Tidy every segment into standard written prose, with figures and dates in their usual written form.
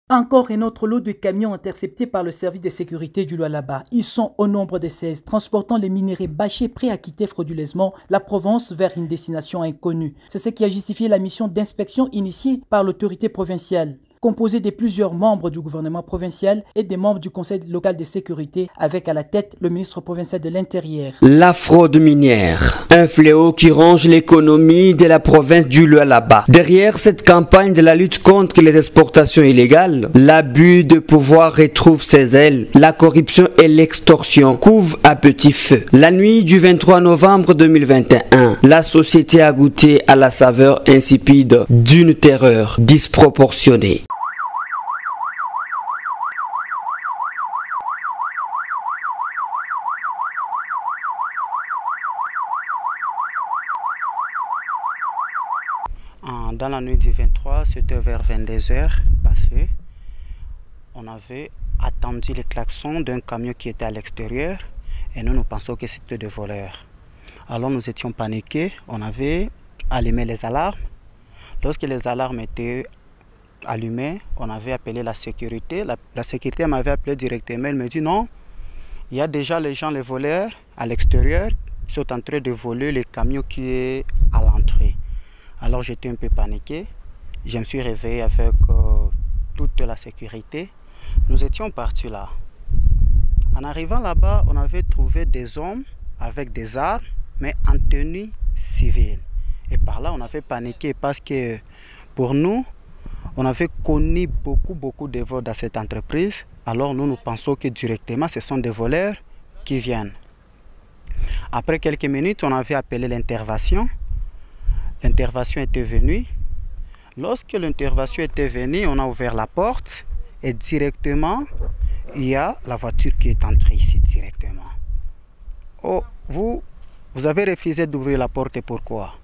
Encore un autre lot de camions interceptés par le service de sécurité du Lualaba. Ils sont au nombre de 16, transportant les minerais bâchés prêts à quitter frauduleusement la Provence vers une destination inconnue. C'est ce qui a justifié la mission d'inspection initiée par l'autorité provinciale, composée de plusieurs membres du gouvernement provincial et des membres du conseil local de sécurité, avec à la tête le ministre provincial de l'Intérieur. La fraude minière, un fléau qui ronge l'économie de la province du Lualaba. Derrière cette campagne de la lutte contre les exportations illégales, l'abus de pouvoir retrouve ses ailes. La corruption et l'extorsion couvrent à petit feu. La nuit du 23 novembre 2021, la société a goûté à la saveur insipide d'une terreur disproportionnée. Dans la nuit du 23, c'était vers 22h passé. On avait attendu les klaxons d'un camion qui était à l'extérieur et nous pensons que c'était des voleurs. Alors nous étions paniqués, on avait allumé les alarmes. Lorsque les alarmes étaient allumées, on avait appelé la sécurité. La sécurité m'avait appelé directement, elle me dit non, il y a déjà les voleurs à l'extérieur qui sont en train de voler le camion qui est à l'entrée. Alors j'étais un peu paniqué, je me suis réveillé avec toute la sécurité. Nous étions partis là. En arrivant là-bas, on avait trouvé des hommes avec des armes, mais en tenue civile. Et par là, on avait paniqué parce que pour nous, on avait connu beaucoup de vols dans cette entreprise. Alors nous pensons que directement, ce sont des voleurs qui viennent. Après quelques minutes, on avait appelé l'intervention. L'intervention était venue. Lorsque l'intervention était venue, on a ouvert la porte et directement, il y a la voiture qui est entrée ici directement. Oh, vous avez refusé d'ouvrir la porte et pourquoi?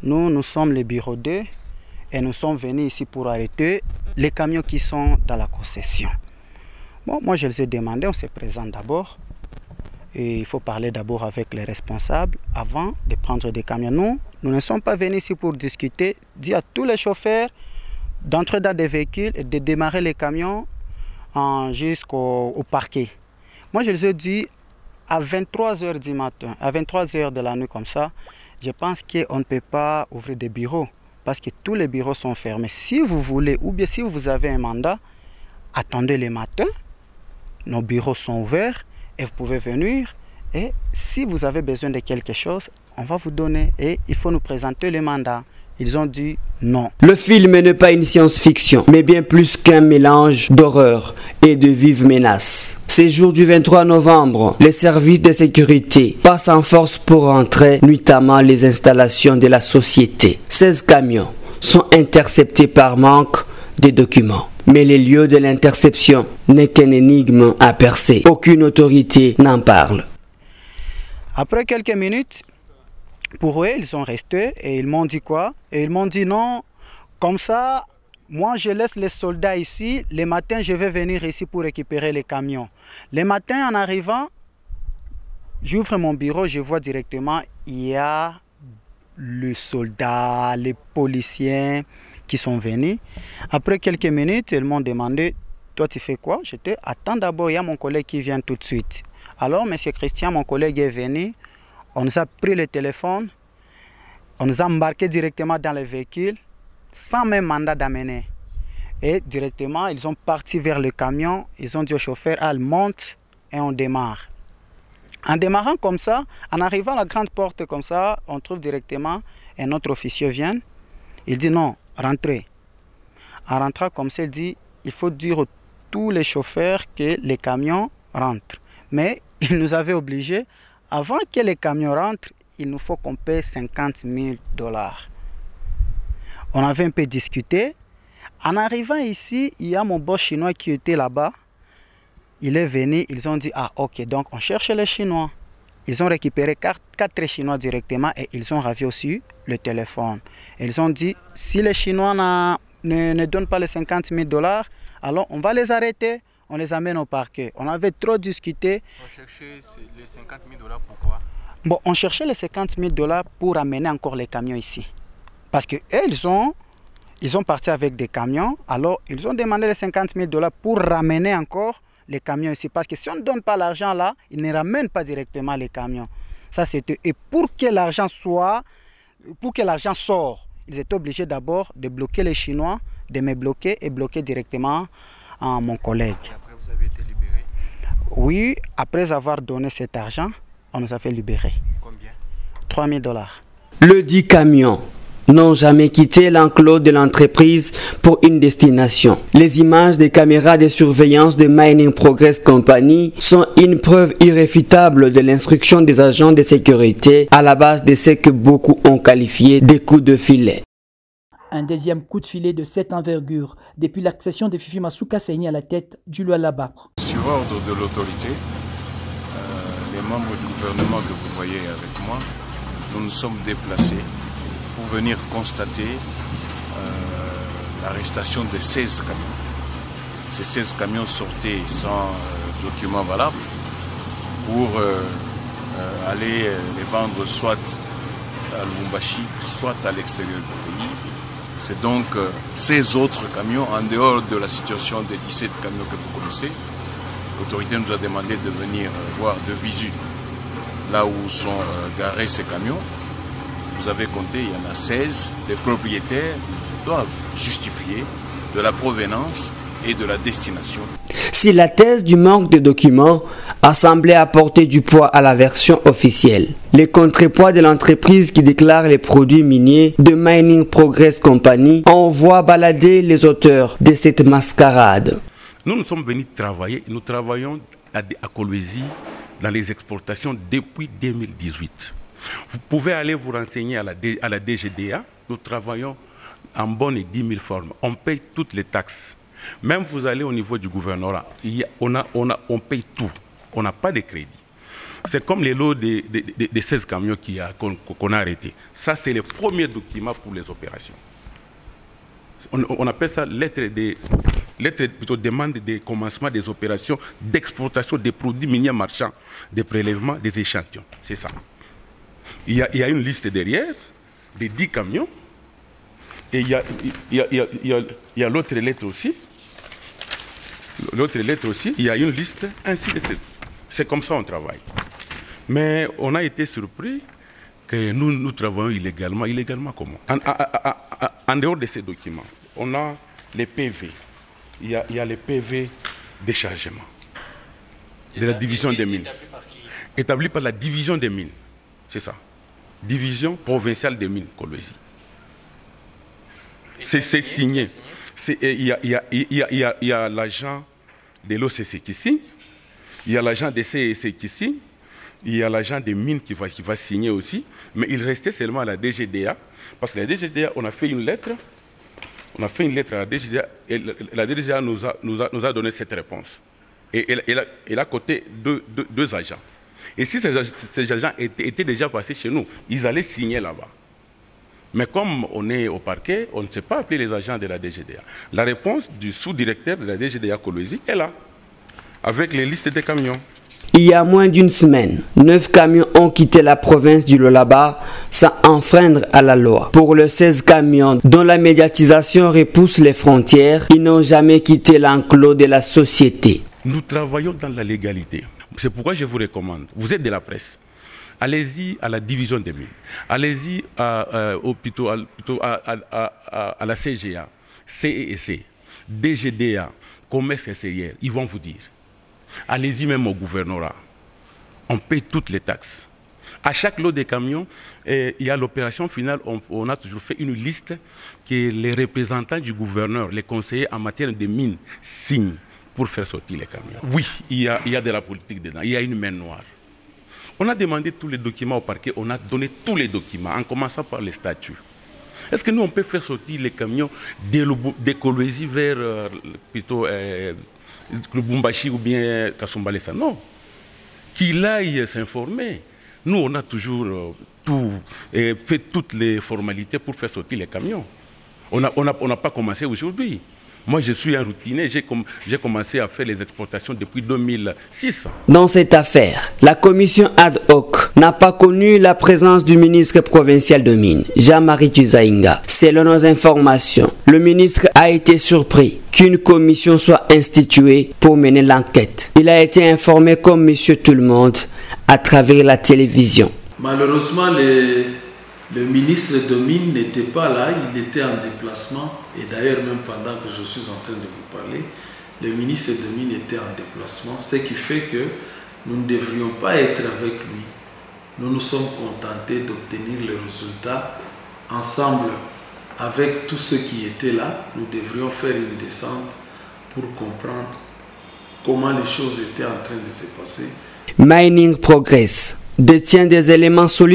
Nous sommes le bureau 2 et nous sommes venus ici pour arrêter les camions qui sont dans la concession. Bon, moi je les ai demandé, on se présente d'abord. Et il faut parler d'abord avec les responsables avant de prendre des camions. Nous ne sommes pas venus ici pour discuter. Dis à tous les chauffeurs d'entrer dans des véhicules et de démarrer les camions jusqu'au parquet. Moi, je les ai dit à 23 h du matin, à 23 h de la nuit comme ça, je pense qu'on ne peut pas ouvrir des bureaux parce que tous les bureaux sont fermés. Si vous voulez ou bien si vous avez un mandat, attendez le matin. Nos bureaux sont ouverts. Et vous pouvez venir et si vous avez besoin de quelque chose, on va vous donner et il faut nous présenter le mandat. Ils ont dit non. Le film n'est pas une science-fiction, mais bien plus qu'un mélange d'horreur et de vives menaces. Ces jours du 23 novembre, les services de sécurité passent en force pour entrer nuitamment les installations de la société. 16 camions sont interceptés par manque de documents. Mais les lieux de l'interception n'est qu'une énigme à percer. Aucune autorité n'en parle. Après quelques minutes, pour eux, ils sont restés et ils m'ont dit quoi? Et ils m'ont dit non, comme ça, moi je laisse les soldats ici. Le matin, je vais venir ici pour récupérer les camions. Le matin, en arrivant, j'ouvre mon bureau, je vois directement, il y a les soldats, les policiers qui sont venus. Après quelques minutes, ils m'ont demandé, toi tu fais quoi? J'étais, attends d'abord, il y a mon collègue qui vient tout de suite. Alors, monsieur Christian, mon collègue est venu, on nous a pris le téléphone, on nous a embarqués directement dans le véhicule, sans même mandat d'amener. Et directement, ils sont partis vers le camion, ils ont dit au chauffeur, ah, monte et on démarre. En démarrant comme ça, en arrivant à la grande porte comme ça, on trouve directement un autre officier vient, il dit non, rentrez. En rentrant comme ça, il dit, il faut dire à tous les chauffeurs que les camions rentrent. Mais il nous avait obligés, avant que les camions rentrent, il nous faut qu'on paie 50 000 $. On avait un peu discuté. En arrivant ici, il y a mon boss chinois qui était là-bas. Il est venu, ils ont dit, ah ok, donc on cherche les Chinois. Ils ont récupéré 4 Chinois directement et ils ont ravi aussi le téléphone. Ils ont dit, si les Chinois ne donnent pas les 50 000 $, alors on va les arrêter, on les amène au parquet. On avait trop discuté. On cherchait les 50 000 $ pourquoi? Bon, on cherchait les 50 000 $ pour amener encore les camions ici. Parce que ils ont Ils sont partis avec des camions, alors ils ont demandé les 50 000 $ pour ramener encore les camions ici. Parce que si on ne donne pas l'argent là, ils ne ramènent pas directement les camions. Ça, c'était... Et pour que l'argent sorte, ils étaient obligés d'abord de bloquer les Chinois, de me bloquer et bloquer directement mon collègue. Et après, vous avez été libéré? Oui, après avoir donné cet argent, on nous a fait libérer. Combien? 3 000 $. Le dit camion n'ont jamais quitté l'enclos de l'entreprise pour une destination. Les images des caméras de surveillance de Mining Progress Company sont une preuve irréfutable de l'instruction des agents de sécurité à la base de ce que beaucoup ont qualifié de coups de filet. Un deuxième coup de filet de cette envergure depuis l'accession de Fifi Masuka Saini à la tête du Lualaba. Sur ordre de l'autorité, les membres du gouvernement que vous voyez avec moi, nous nous sommes déplacés pour venir constater l'arrestation de 16 camions. Ces 16 camions sortaient sans documents valables pour aller les vendre soit à Lubumbashi, soit à l'extérieur du pays. C'est donc 16 autres camions, en dehors de la situation des 17 camions que vous connaissez. L'autorité nous a demandé de venir voir de visu là où sont garés ces camions. Vous avez compté, il y en a 16. Les propriétaires doivent justifier de la provenance et de la destination. Si la thèse du manque de documents a semblé apporter du poids à la version officielle, les contrepoids de l'entreprise qui déclare les produits miniers de Mining Progress Company envoient balader les auteurs de cette mascarade. Nous sommes venus travailler, nous travaillons à Kolwezi dans les exportations depuis 2018. Vous pouvez aller vous renseigner à la DGDA, nous travaillons en bonne et 10 000 formes. On paye toutes les taxes. Même vous allez au niveau du gouvernorat, on paye tout. On n'a pas de crédit. C'est comme les lots des 16 camions qu'on a arrêtés. Ça, c'est le premier document pour les opérations. On appelle ça lettre plutôt demande de commencement des opérations d'exportation des produits miniers marchands, des prélèvements, des échantillons. C'est ça. Il y a une liste derrière, des 10 camions, et il y a l'autre lettre aussi. L'autre lettre aussi, il y a une liste, ainsi de suite. C'est comme ça qu'on travaille. Mais on a été surpris que nous travaillons illégalement. Illégalement comment? En dehors de ces documents, on a les PV. Il y a les PV de chargement de la division des mines. Établi par la division des mines. C'est ça. Division provinciale des mines, Kolwezi. C'est signé. Il y a l'agent de l'OCC qui signe, il y a l'agent des CEC qui signe, il y a l'agent des mines qui va signer aussi, mais il restait seulement à la DGDA, parce que la DGDA, on a fait une lettre à la DGDA, et la DGDA nous a donné cette réponse. Et elle a coté deux agents. Et si ces agents étaient déjà passés chez nous, ils allaient signer là-bas. Mais comme on est au parquet, on ne sait pas appeler les agents de la DGDA. La réponse du sous-directeur de la DGDA Kolwezi est là, avec les listes des camions. Il y a moins d'une semaine, 9 camions ont quitté la province du Lualaba sans enfreindre à la loi. Pour les 16 camions dont la médiatisation repousse les frontières, ils n'ont jamais quitté l'enclos de la société. Nous travaillons dans la légalité. C'est pourquoi je vous recommande, vous êtes de la presse, allez-y à la division des mines, allez-y à la CGA, CEC, DGDA, Commerce extérieur, ils vont vous dire. Allez-y même au gouvernorat, on paye toutes les taxes. À chaque lot de camions, il y a l'opération finale, on a toujours fait une liste que les représentants du gouverneur, les conseillers en matière de mines signent pour faire sortir les camions. Oui, il y a de la politique dedans, il y a une main noire. On a demandé tous les documents au parquet, on a donné tous les documents, en commençant par les statuts. Est-ce que nous, on peut faire sortir les camions de Kolwezi vers plutôt Lubumbashi ou bien Kasumbalesa? Non. Qu'il aille s'informer. Nous, on a toujours fait toutes les formalités pour faire sortir les camions. On n'a pas commencé aujourd'hui. Moi, je suis un routinier, j'ai commencé à faire les exportations depuis 2006. Dans cette affaire, la commission ad hoc n'a pas connu la présence du ministre provincial de Mines, Jean-Marie Tuzainga. Selon nos informations, le ministre a été surpris qu'une commission soit instituée pour mener l'enquête. Il a été informé comme monsieur tout le monde à travers la télévision. Malheureusement, le ministre de Mines n'était pas là, il était en déplacement. Et d'ailleurs, même pendant que je suis en train de vous parler, le ministre de Mines était en déplacement, ce qui fait que nous ne devrions pas être avec lui. Nous nous sommes contentés d'obtenir le résultat ensemble avec tous ceux qui étaient là. Nous devrions faire une descente pour comprendre comment les choses étaient en train de se passer. Mining Progress détient des éléments solides